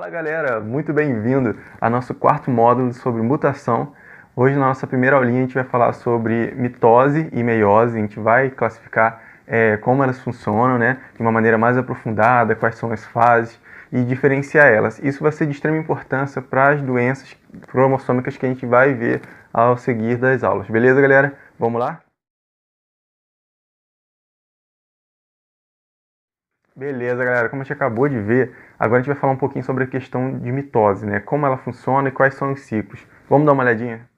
Fala galera, muito bem-vindo ao nosso quarto módulo sobre mutação. Hoje na nossa primeira aulinha a gente vai falar sobre mitose e meiose, a gente vai classificar como elas funcionam, né, de uma maneira mais aprofundada, quais são as fases e diferenciar elas. Isso vai ser de extrema importância para as doenças cromossômicas que a gente vai ver ao seguir das aulas. Beleza, galera? Vamos lá? Beleza, galera. Como a gente acabou de ver, agora a gente vai falar um pouquinho sobre a questão de mitose, né? Como ela funciona e quais são os ciclos. Vamos dar uma olhadinha?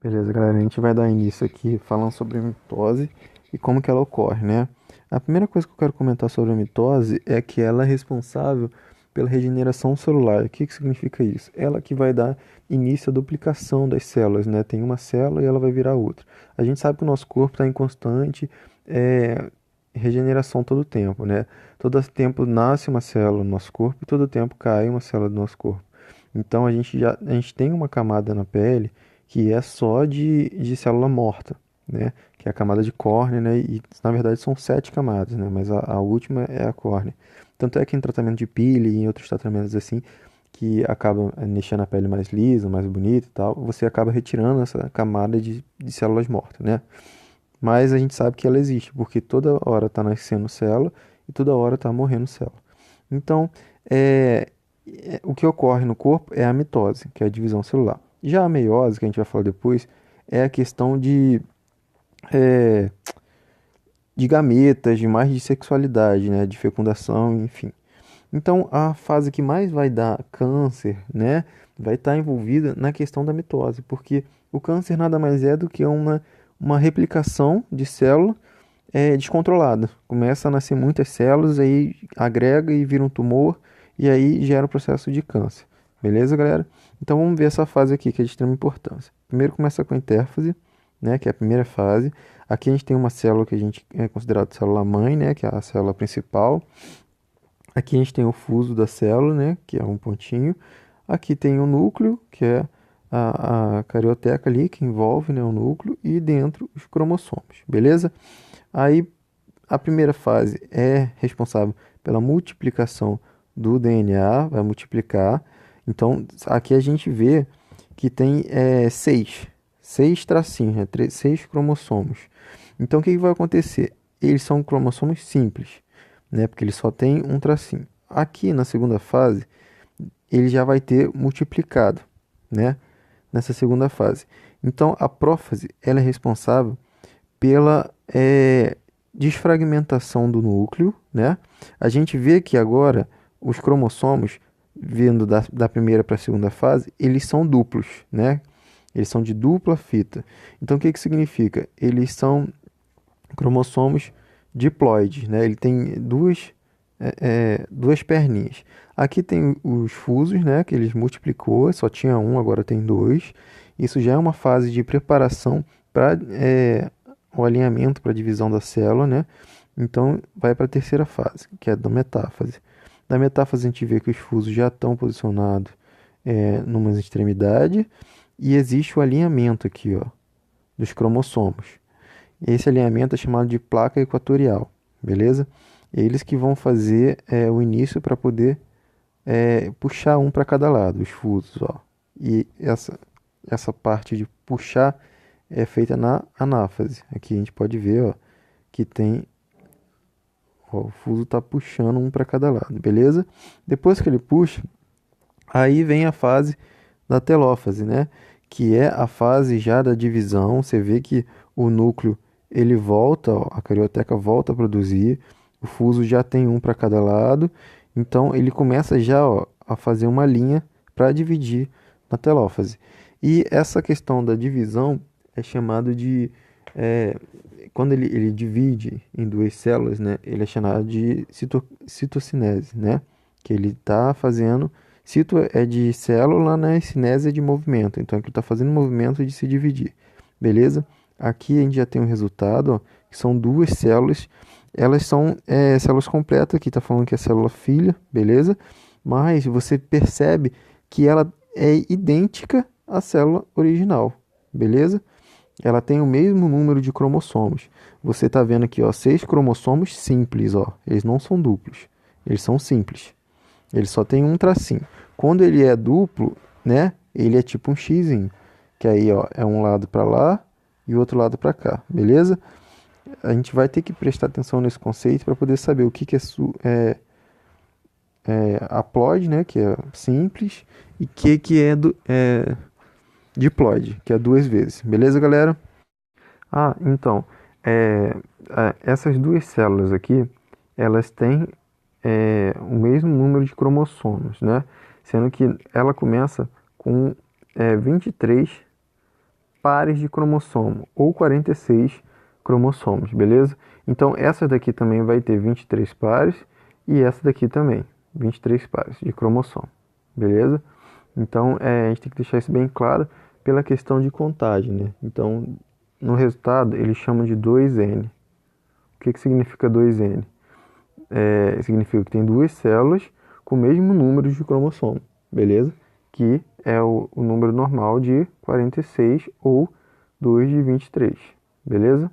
Beleza, galera. A gente vai dar início aqui falando sobre a mitose e como que ela ocorre, né? A primeira coisa que eu quero comentar sobre a mitose é que ela é responsável pela regeneração celular. O que que significa isso? Ela que vai dar início à duplicação das células, né? Tem uma célula e ela vai virar outra. A gente sabe que o nosso corpo está em constante regeneração todo o tempo, né? Todo tempo nasce uma célula no nosso corpo e todo tempo cai uma célula do nosso corpo. Então a gente tem uma camada na pele que é só de célula morta, né? Que é a camada de córnea, né? E na verdade são 7 camadas, né? Mas a última é a córnea. Tanto é que em tratamento de pele e em outros tratamentos assim, que acabam deixando a pele mais lisa, mais bonita e tal, você acaba retirando essa camada de células mortas, né? Mas a gente sabe que ela existe, porque toda hora está nascendo célula e toda hora está morrendo célula. Então, o que ocorre no corpo é a mitose, que é a divisão celular. Já a meiose, que a gente vai falar depois, é a questão é, de gametas, de mais de sexualidade, né, de fecundação, enfim. Então, a fase que mais vai dar câncer, né, vai estar envolvida na questão da mitose, porque o câncer nada mais é do que uma replicação de célula descontrolada. Começa a nascer muitas células, aí agrega e vira um tumor, e aí gera o processo de câncer. Beleza, galera? Então vamos ver essa fase aqui, que é de extrema importância. Primeiro começa com a intérfase, né, que é a primeira fase. Aqui a gente tem uma célula que a gente é considerada célula-mãe, né, que é a célula principal. Aqui a gente tem o fuso da célula, né, que é um pontinho. Aqui tem o núcleo, que é a carioteca ali, que envolve, né, o núcleo, e dentro os cromossomos, beleza? Aí a primeira fase é responsável pela multiplicação do DNA, vai multiplicar. Então aqui a gente vê que tem seis tracinhos, né, 6 cromossomos. Então o que vai acontecer? Eles são cromossomos simples, né, porque ele só tem um tracinho. Aqui na segunda fase, ele já vai ter multiplicado, né, nessa segunda fase. Então a prófase ela é responsável pela desfragmentação do núcleo, né? A gente vê que agora os cromossomos, vindo da primeira para a segunda fase, eles são duplos, né? Eles são de dupla fita. Então, o que que significa? Eles são cromossomos diploides, né? Ele tem duas perninhas. Aqui tem os fusos, né? Que eles multiplicou, só tinha um, agora tem dois. Isso já é uma fase de preparação para o alinhamento, para a divisão da célula, né? Então vai para a terceira fase, que é da metáfase. Na metáfase a gente vê que os fusos já estão posicionados numa extremidade e existe o alinhamento aqui, ó, dos cromossomos. Esse alinhamento é chamado de placa equatorial, beleza? Eles que vão fazer o início para poder puxar um para cada lado, os fusos, ó. E essa parte de puxar é feita na anáfase. Aqui a gente pode ver, ó, que tem, ó, o fuso está puxando um para cada lado, beleza? Depois que ele puxa, aí vem a fase da telófase, né? Que é a fase já da divisão. Você vê que o núcleo ele volta, ó, a carioteca volta a produzir, o fuso já tem um para cada lado, então ele começa já, ó, a fazer uma linha para dividir na telófase. E essa questão da divisão é chamado de quando ele divide em duas células, né, ele é chamado de citocinese, né, que ele está fazendo, cito é de célula, né, cinese é de movimento, então ele está fazendo o movimento de se dividir, beleza? Aqui a gente já tem um resultado, ó, que são duas células, elas são células completas, aqui está falando que é célula filha, beleza? Mas você percebe que ela é idêntica à célula original, beleza? Ela tem o mesmo número de cromossomos. Você está vendo aqui, ó, 6 cromossomos simples, ó. Eles não são duplos, eles são simples. Ele só tem um tracinho. Quando ele é duplo, né? Ele é tipo um xizinho, que aí, ó, é um lado para lá e o outro lado para cá, beleza? A gente vai ter que prestar atenção nesse conceito para poder saber o que que é haploide, né? Que é simples, e que é diploide, que é duas vezes, beleza, galera? Ah, então, é, essas duas células aqui, elas têm o mesmo número de cromossomos, né? Sendo que ela começa com 23 pares de cromossomo, ou 46 cromossomos, beleza? Então, essa daqui também vai ter 23 pares, e essa daqui também, 23 pares de cromossomo, beleza? Então, a gente tem que deixar isso bem claro pela questão de contagem, né? Então, no resultado, eles chamam de 2N. O que significa 2N? Significa que tem duas células com o mesmo número de cromossomo, beleza? Que é o número normal de 46 ou 2 de 23, beleza?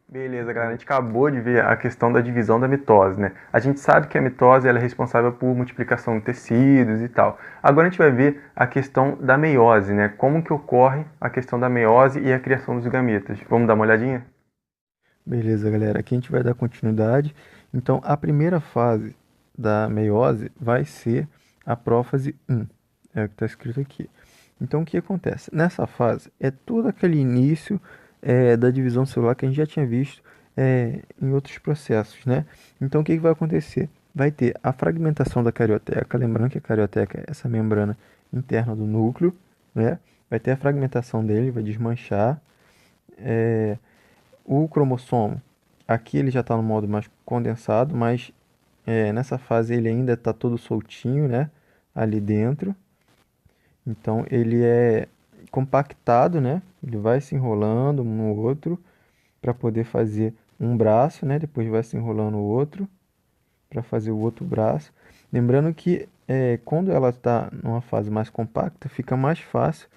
Beleza, galera. A gente acabou de ver a questão da divisão da mitose, né? A gente sabe que a mitose ela é responsável por multiplicação de tecidos e tal. Agora a gente vai ver a questão da meiose, né? Como que ocorre a questão da meiose e a criação dos gametas. Vamos dar uma olhadinha? Beleza, galera. Aqui a gente vai dar continuidade. Então, a primeira fase da meiose vai ser a prófase 1. É o que está escrito aqui. Então, o que acontece? Nessa fase, é todo aquele início da divisão celular que a gente já tinha visto em outros processos, né? Então, o que vai acontecer? Vai ter a fragmentação da carioteca. Lembrando que a carioteca é essa membrana interna do núcleo, né? Vai ter a fragmentação dele, vai desmanchar. O cromossomo, aqui ele já está no modo mais condensado, mas nessa fase ele ainda está todo soltinho, né? Ali dentro. Então ele é compactado, né? Ele vai se enrolando um no outro para poder fazer um braço, né? Depois vai se enrolando o outro para fazer o outro braço. Lembrando que quando ela está numa fase mais compacta, fica mais fácil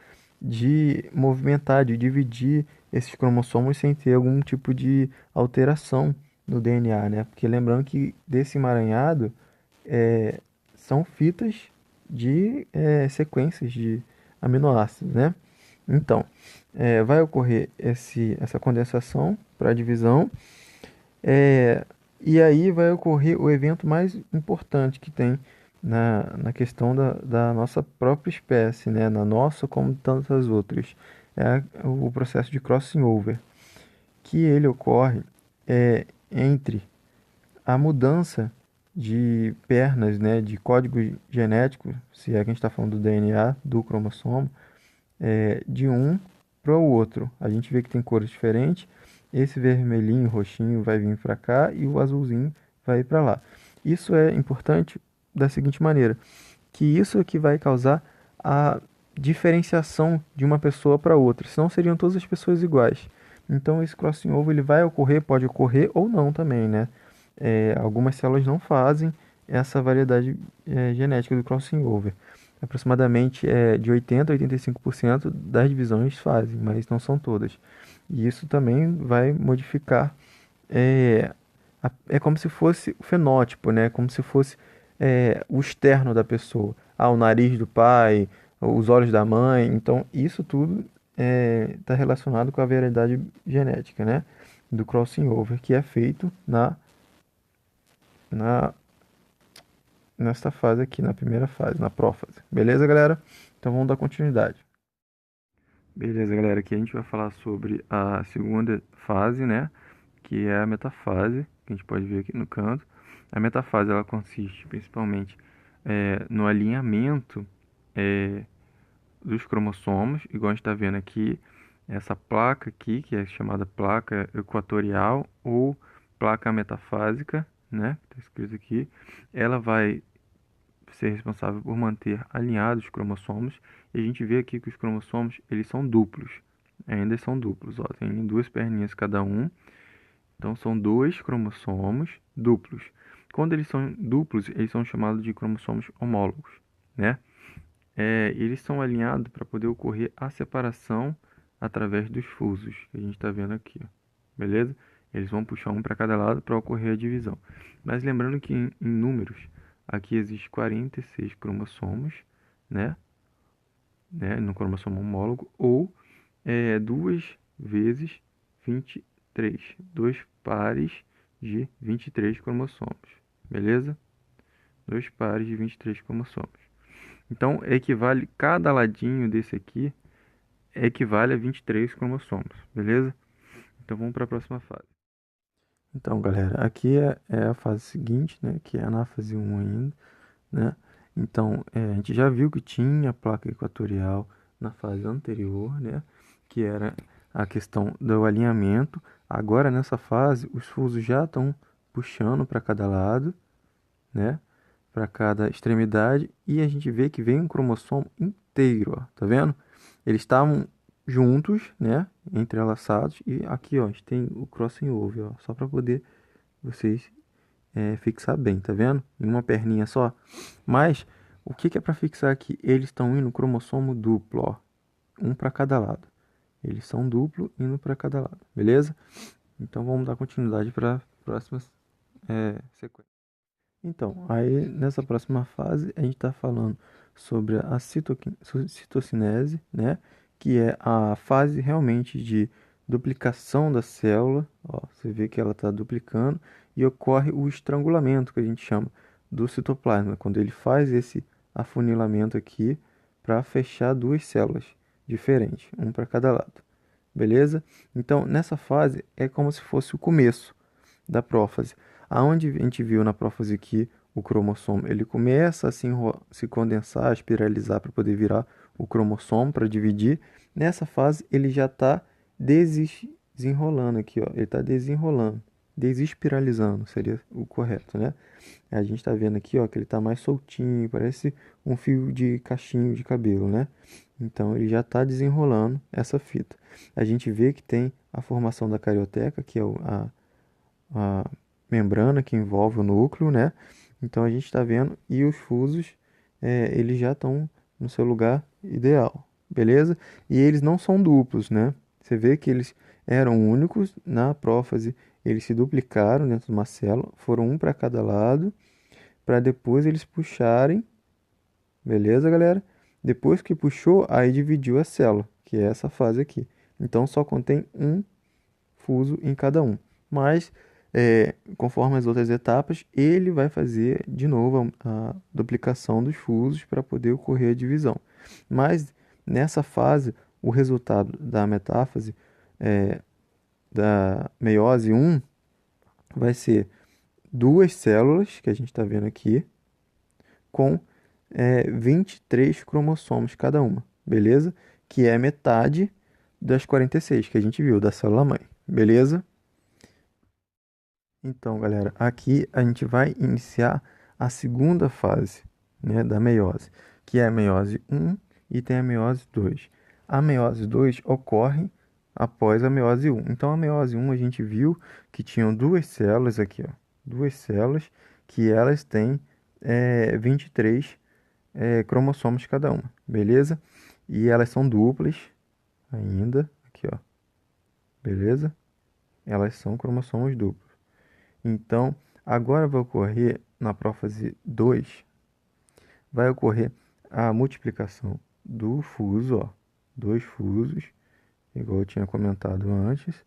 de movimentar, de dividir esses cromossomos sem ter algum tipo de alteração no DNA, né? Porque lembrando que desse emaranhado são fitas de sequências de aminoácidos, né? Então, vai ocorrer essa condensação para a divisão, é, e aí vai ocorrer o evento mais importante que tem na questão da nossa própria espécie, né? Na nossa como tantas outras. O processo de crossing over, que ele ocorre entre a mudança de pernas, né, de código genético, se é que a gente está falando do DNA, do cromossomo, de um para o outro. A gente vê que tem cores diferentes. Esse vermelhinho, roxinho vai vir para cá e o azulzinho vai para lá. Isso é importante da seguinte maneira, que isso é que vai causar a diferenciação de uma pessoa para outra, senão seriam todas as pessoas iguais. Então esse crossing over ele vai ocorrer, pode ocorrer ou não também, né? Algumas células não fazem essa variedade genética do crossing over. Aproximadamente de 80 a 85% das divisões fazem, mas não são todas. E isso também vai modificar. É como se fosse o fenótipo, né? Como se fosse o externo da pessoa. Ah, o nariz do pai, os olhos da mãe. Então, isso tudo está relacionado com a variedade genética, né? Do crossing over, que é feito na nesta fase aqui, na primeira fase, na prófase. Beleza, galera? Então vamos dar continuidade. Beleza, galera, aqui a gente vai falar sobre a segunda fase, né? Que é a metafase, que a gente pode ver aqui no canto. A metafase, ela consiste principalmente no alinhamento dos cromossomos, igual a gente está vendo aqui, essa placa aqui, que é chamada placa equatorial ou placa metafásica, né? Está escrito aqui. Ela vai ser responsável por manter alinhados os cromossomos. E a gente vê aqui que os cromossomos eles são duplos. Ainda são duplos, ó, tem duas perninhas cada um. Então são dois cromossomos duplos. Quando eles são duplos, eles são chamados de cromossomos homólogos, né? Eles são alinhados para poder ocorrer a separação através dos fusos, que a gente está vendo aqui, ó. Beleza? Eles vão puxar um para cada lado para ocorrer a divisão. Mas lembrando que em números, aqui existe 46 cromossomos, né? No cromossomo homólogo, ou 2 vezes 23, dois pares de 23 cromossomos, beleza? Dois pares de 23 cromossomos. Então, equivale, cada ladinho desse aqui equivale a 23 cromossomos, beleza? Então, vamos para a próxima fase. Então, galera, aqui é a fase seguinte, né? Que é a anáfase 1 ainda, né? Então, a gente já viu que tinha a placa equatorial na fase anterior, né? Que era a questão do alinhamento. Agora, nessa fase, os fusos já estão puxando para cada lado, né? Para cada extremidade. E a gente vê que vem um cromossomo inteiro, ó. Tá vendo? Eles estavam juntos, né? Entrelaçados. E aqui, ó, a gente tem o crossing over, ó. Só para poder vocês fixar bem, tá vendo? Em uma perninha só. Mas o que é para fixar aqui? Eles estão indo cromossomo duplo, ó. Um para cada lado. Eles são duplo indo para cada lado, beleza? Então vamos dar continuidade para a próxima sequência. Então, aí nessa próxima fase a gente está falando sobre a citocinese, né? Que é a fase realmente de duplicação da célula. Ó, você vê que ela está duplicando e ocorre o estrangulamento, que a gente chama, do citoplasma, quando ele faz esse afunilamento aqui para fechar duas células diferentes, um para cada lado. Beleza? Então, nessa fase é como se fosse o começo da prófase. Aonde a gente viu na prófase que o cromossomo ele começa a se condensar, a espiralizar para poder virar o cromossomo para dividir. Nessa fase ele já está desenrolando aqui, ó. Ele está desenrolando, desespiralizando seria o correto, né? A gente está vendo aqui, ó, que ele está mais soltinho, parece um fio de cachinho de cabelo, né? Então ele já está desenrolando essa fita. A gente vê que tem a formação da carioteca, que é a membrana que envolve o núcleo, né? Então a gente está vendo, e os fusos, eles já estão no seu lugar ideal, beleza? E eles não são duplos, né? Você vê que eles eram únicos na prófase, eles se duplicaram dentro de uma célula, foram um para cada lado, para depois eles puxarem, beleza, galera? Depois que puxou, aí dividiu a célula, que é essa fase aqui. Então só contém um fuso em cada um. Mas, conforme as outras etapas, ele vai fazer de novo a duplicação dos fusos para poder ocorrer a divisão. Mas, nessa fase, o resultado da metáfase, da meiose 1, vai ser duas células, que a gente está vendo aqui, com 23 cromossomos cada uma, beleza? Que é metade das 46 que a gente viu da célula-mãe, beleza? Então, galera, aqui a gente vai iniciar a segunda fase, né, da meiose, que é a meiose 1 e tem a meiose 2. A meiose 2 ocorre após a meiose 1. Então, a meiose 1 a gente viu que tinham duas células aqui, ó, duas células que elas têm 23 cromossomos cada uma, beleza? E elas são duplas ainda, aqui, ó, beleza? Elas são cromossomos duplos. Então, agora vai ocorrer na prófase 2, vai ocorrer a multiplicação do fuso, ó, dois fusos, igual eu tinha comentado antes,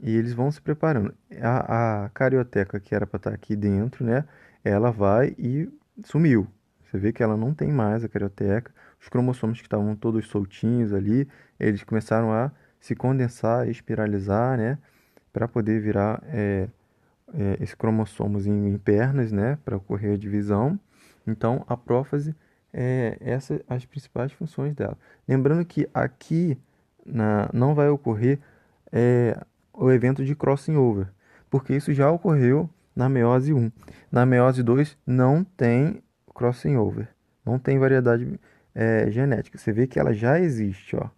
e eles vão se preparando. A carioteca que era para estar aqui dentro, né, ela vai e sumiu. Você vê que ela não tem mais a carioteca. Os cromossomos que estavam todos soltinhos ali, eles começaram a se condensar e espiralizar, né, para poder virar esse cromossomos em pernas, né, para ocorrer a divisão. Então, a prófase essas as principais funções dela. Lembrando que aqui não vai ocorrer o evento de crossing over, porque isso já ocorreu na meiose 1. Na meiose 2 não tem crossing over, não tem variedade genética. Você vê que ela já existe, ó.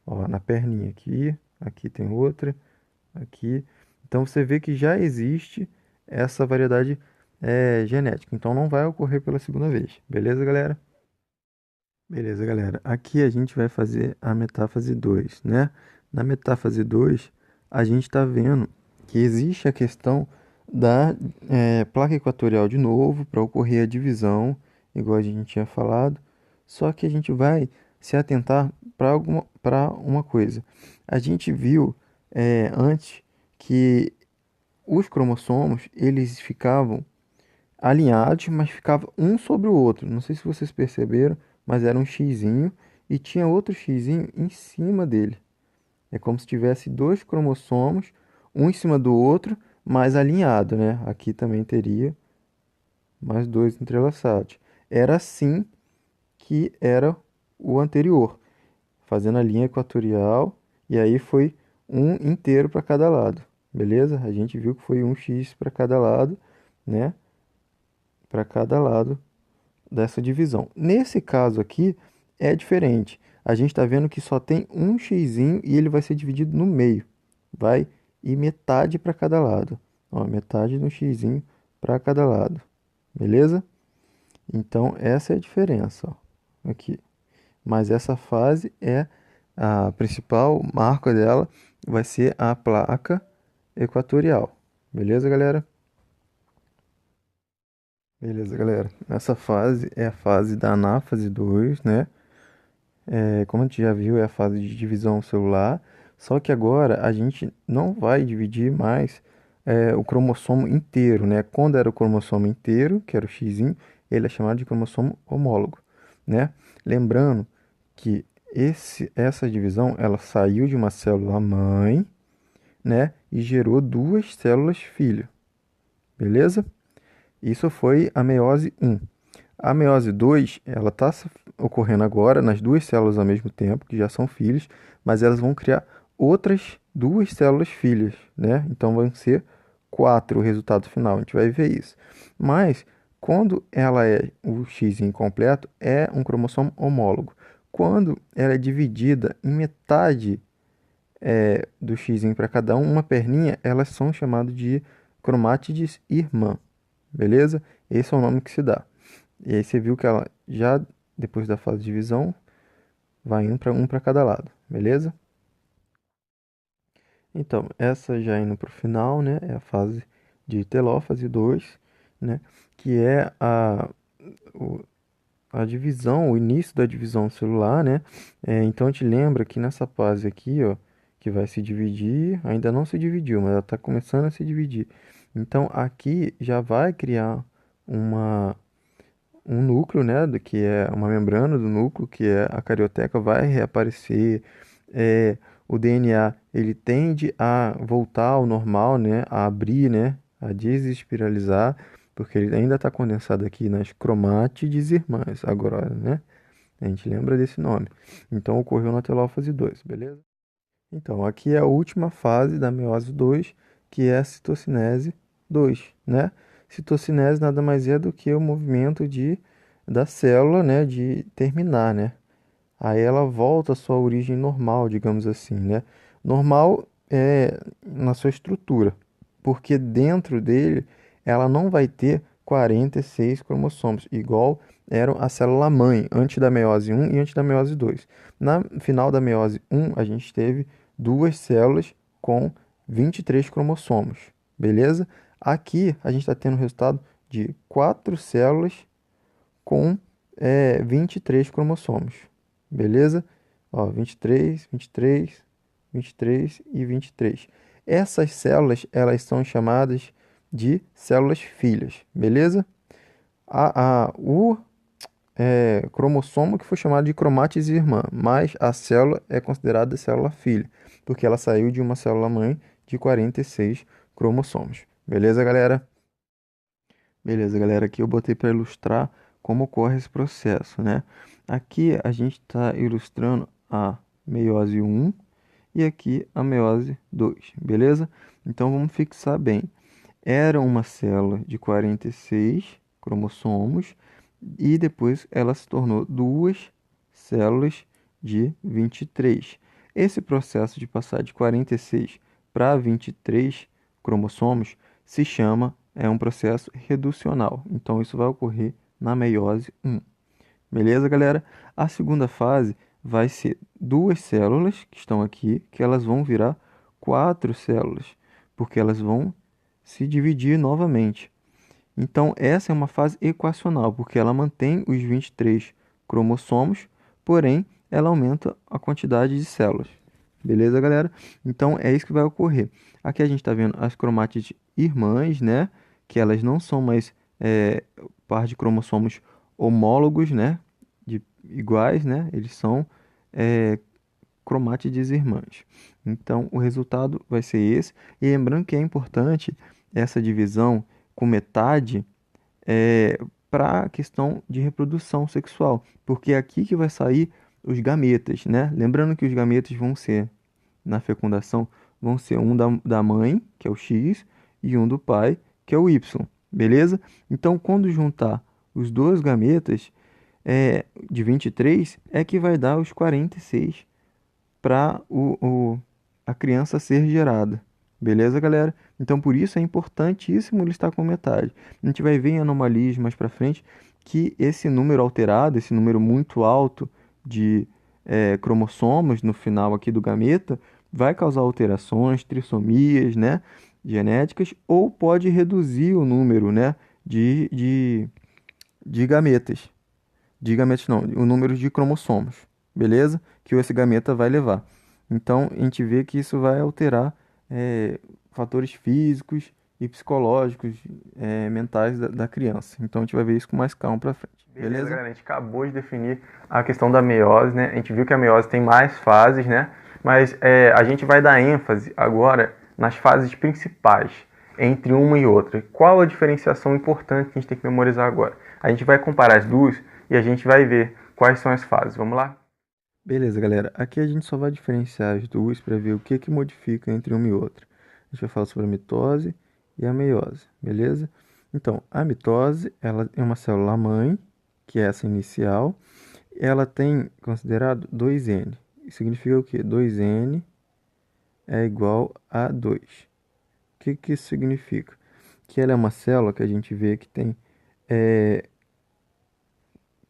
Ó, na perninha aqui, aqui tem outra, aqui. Então você vê que já existe essa variedade genética. Então não vai ocorrer pela segunda vez. Beleza, galera? Beleza, galera. Aqui a gente vai fazer a metáfase 2, né? Na metáfase 2, a gente está vendo que existe a questão da placa equatorial de novo para ocorrer a divisão, igual a gente tinha falado. Só que a gente vai se atentar para uma coisa. A gente viu antes que os cromossomos eles ficavam alinhados, mas ficava um sobre o outro. Não sei se vocês perceberam, mas era um xizinho e tinha outro xizinho em cima dele. É como se tivesse dois cromossomos, um em cima do outro, mas alinhado, né? Aqui também teria mais dois entrelaçados. Era assim que era o anterior, fazendo a linha equatorial, e aí foi um inteiro para cada lado, beleza? A gente viu que foi um x para cada lado, né? Para cada lado dessa divisão. Nesse caso aqui é diferente. A gente está vendo que só tem um xizinho e ele vai ser dividido no meio. Vai e metade para cada lado. Ó, metade do xizinho para cada lado. Beleza? Então essa é a diferença, ó, aqui. Mas essa fase é a principal marca dela vai ser a placa equatorial. Beleza, galera? Beleza, galera. Essa fase é a fase da anáfase 2, né? Como a gente já viu, é a fase de divisão celular. Só que agora a gente não vai dividir mais o cromossomo inteiro, né? Quando era o cromossomo inteiro, que era o X, ele é chamado de cromossomo homólogo, né? Lembrando que essa divisão ela saiu de uma célula mãe, né? E gerou duas células filho, beleza? Isso foi a meiose um. A meiose 2, ela está ocorrendo agora nas duas células ao mesmo tempo, que já são filhos, mas elas vão criar outras duas células filhas, né? Então vão ser quatro o resultado final, a gente vai ver isso. Mas quando ela é o X incompleto, é um cromossomo homólogo. Quando ela é dividida em metade do X para cada uma perninha, elas são chamadas de cromátides irmã, beleza? Esse é o nome que se dá. E aí você viu que ela já depois da fase de divisão vai indo para um para cada lado, beleza? Então, essa já indo para o final, né? É a fase de telófase 2, né? Que é o- a divisão, o início da divisão celular, né? Então, a gente lembra que nessa fase aqui, ó, que vai se dividir, ainda não se dividiu, mas ela está começando a se dividir. Então, aqui já vai criar uma um núcleo, né, que é uma membrana do núcleo, que é a carioteca, vai reaparecer. O DNA ele tende a voltar ao normal, né, a abrir, né, a desespiralizar, porque ele ainda está condensado aqui nas cromátides irmãs, agora, né? A gente lembra desse nome. Então ocorreu na telófase 2, beleza? Então, aqui é a última fase da meiose 2, que é a citocinese 2, né? Citocinese nada mais é do que o movimento da célula, né, de terminar, né? Aí ela volta à sua origem normal, digamos assim, né? Normal é na sua estrutura, porque dentro dele ela não vai ter 46 cromossomos, igual eram a célula mãe, antes da meiose 1 e antes da meiose 2. Na final da meiose 1, a gente teve duas células com 23 cromossomos, beleza? Aqui a gente está tendo o resultado de quatro células com 23 cromossomos, beleza? Ó, 23, 23, 23 e 23. Essas células, elas são chamadas de células filhas, beleza? O cromossomo que foi chamado de cromátides irmã, mas a célula é considerada célula filha, porque ela saiu de uma célula mãe de 46 cromossomos. Beleza, galera? Beleza, galera, aqui eu botei para ilustrar como ocorre esse processo, né? Aqui a gente está ilustrando a meiose 1 e aqui a meiose 2, beleza? Então vamos fixar bem. Era uma célula de 46 cromossomos e depois ela se tornou duas células de 23. Esse processo de passar de 46 para 23 cromossomos se chama um processo reducional. Então isso vai ocorrer na meiose 1. Beleza, galera? A segunda fase vai ser duas células que estão aqui, que elas vão virar quatro células, porque elas vão se dividir novamente. Então, essa é uma fase equacional, porque ela mantém os 23 cromossomos, porém, ela aumenta a quantidade de células. Beleza, galera? Então, é isso que vai ocorrer. Aqui a gente está vendo as cromátides irmãs, né? Que elas não são mais par de cromossomos homólogos, né? Iguais, né? Eles são é, cromátides irmãs. Então, o resultado vai ser esse. E lembrando que é importante essa divisão com metade para a questão de reprodução sexual, porque é aqui que vai sair os gametas, né? Lembrando que os gametas vão ser, na fecundação, vão ser um da mãe, que é o X, e um do pai, que é o Y, beleza? Então, quando juntar os dois gametas de 23, é que vai dar os 46 para a criança ser gerada. Beleza, galera? Então, por isso é importantíssimo ele estar com metade. A gente vai ver em anomalias mais para frente que esse número alterado, esse número muito alto de cromossomos no final aqui do gameta, vai causar alterações, trissomias, né, genéticas, ou pode reduzir o número, né, de gametas. De gametas não, o número de cromossomos, beleza? Que esse gameta vai levar. Então, a gente vê que isso vai alterar fatores físicos e psicológicos, mentais da criança. Então, a gente vai ver isso com mais calma para frente. Beleza, galera? A gente acabou de definir a questão da meiose, né? A gente viu que a meiose tem mais fases, né? Mas a gente vai dar ênfase agora nas fases principais entre uma e outra. Qual a diferenciação importante que a gente tem que memorizar agora? A gente vai comparar as duas e a gente vai ver quais são as fases. Vamos lá? Beleza, galera. Aqui a gente só vai diferenciar as duas para ver o que modifica entre uma e outra. A gente vai falar sobre a mitose e a meiose, beleza? Então, a mitose, ela é uma célula mãe, que é essa inicial. Ela tem considerado 2N. Isso significa o quê? 2N é igual a 2. O que isso significa? Que ela é uma célula que a gente vê que tem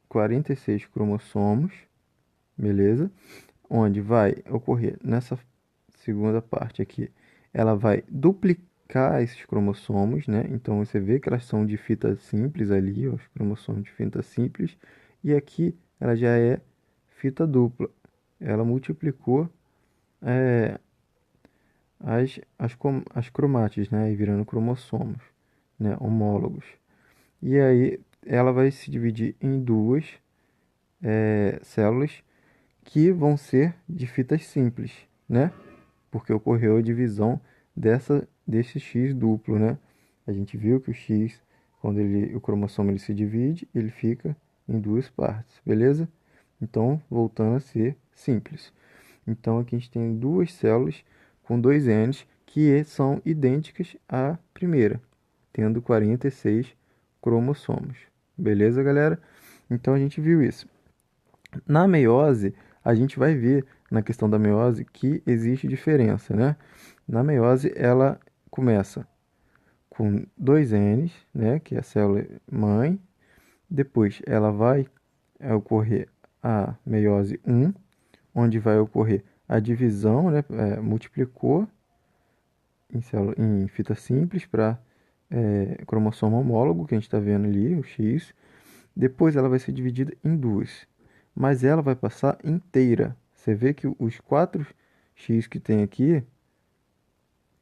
46 cromossomos, beleza? Onde vai ocorrer nessa segunda parte aqui, ela vai duplicar esses cromossomos, né? Então você vê que elas são de fita simples ali, os cromossomos de fita simples, e aqui ela já é fita dupla. Ela multiplicou as cromátides, né? E virando cromossomos, né? Homólogos. E aí ela vai se dividir em duas células que vão ser de fitas simples, né? Porque ocorreu a divisão desse X duplo, né? A gente viu que o X, quando o cromossomo ele se divide, ele fica em duas partes, beleza? Então, voltando a ser simples. Então, aqui a gente tem duas células com dois Ns que são idênticas à primeira, tendo 46 cromossomos. Beleza, galera? Então, a gente viu isso. Na meiose, a gente vai ver na questão da meiose que existe diferença, né? Na meiose, ela começa com dois Ns, né? Que é a célula mãe. Depois, ela vai ocorrer a meiose 1, onde vai ocorrer a divisão, né? Multiplicou em fita simples para cromossomo homólogo, que a gente está vendo ali, o X. Depois, ela vai ser dividida em duas, mas ela vai passar inteira. Você vê que os 4x que tem aqui,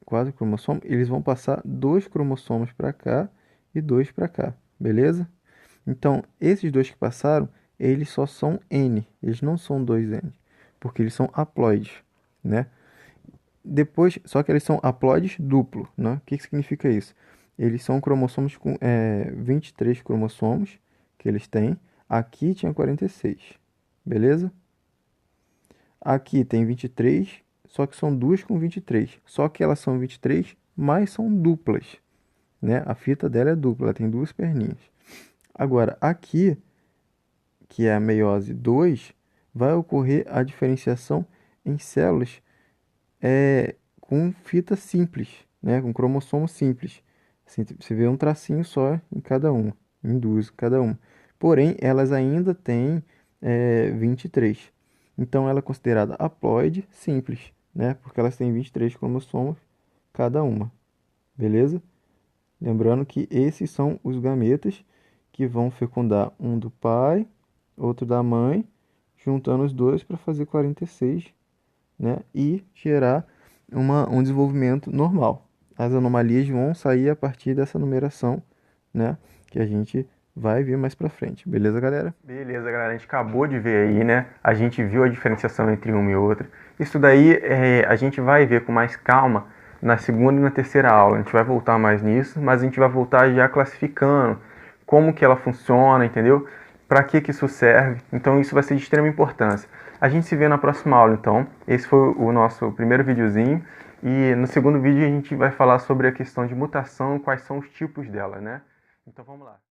4 cromossomos, eles vão passar 2 cromossomos para cá e 2 para cá, beleza? Então, esses dois que passaram, eles só são N, eles não são 2N, porque eles são haploides, né? Depois, só que eles são haploides duplo, né? O que significa isso? Eles são cromossomos com 23 cromossomos que eles têm. Aqui tinha 46, beleza? Aqui tem 23, só que são duas com 23. Só que elas são 23, mas são duplas, né? A fita dela é dupla, ela tem duas perninhas. Agora, aqui, que é a meiose 2, vai ocorrer a diferenciação em células com fita simples, né? Com cromossomo simples. Assim, você vê um tracinho só em cada um, em duas cada um. Porém, elas ainda têm 23. Então, ela é considerada haploide simples, né? Porque elas têm 23 cromossomos cada uma. Beleza? Lembrando que esses são os gametas que vão fecundar um do pai, outro da mãe, juntando os dois para fazer 46, né? E gerar um desenvolvimento normal. As anomalias vão sair a partir dessa numeração, né? Que a gente vai ver mais pra frente. Beleza, galera? Beleza, galera. A gente acabou de ver aí, né? A gente viu a diferenciação entre uma e outra. Isso daí a gente vai ver com mais calma na segunda e na terceira aula. A gente vai voltar mais nisso, mas a gente vai voltar já classificando como que ela funciona, entendeu? Para que isso serve. Então isso vai ser de extrema importância. A gente se vê na próxima aula, então. Esse foi o nosso primeiro videozinho. E no segundo vídeo a gente vai falar sobre a questão de mutação, quais são os tipos dela, né? Então vamos lá.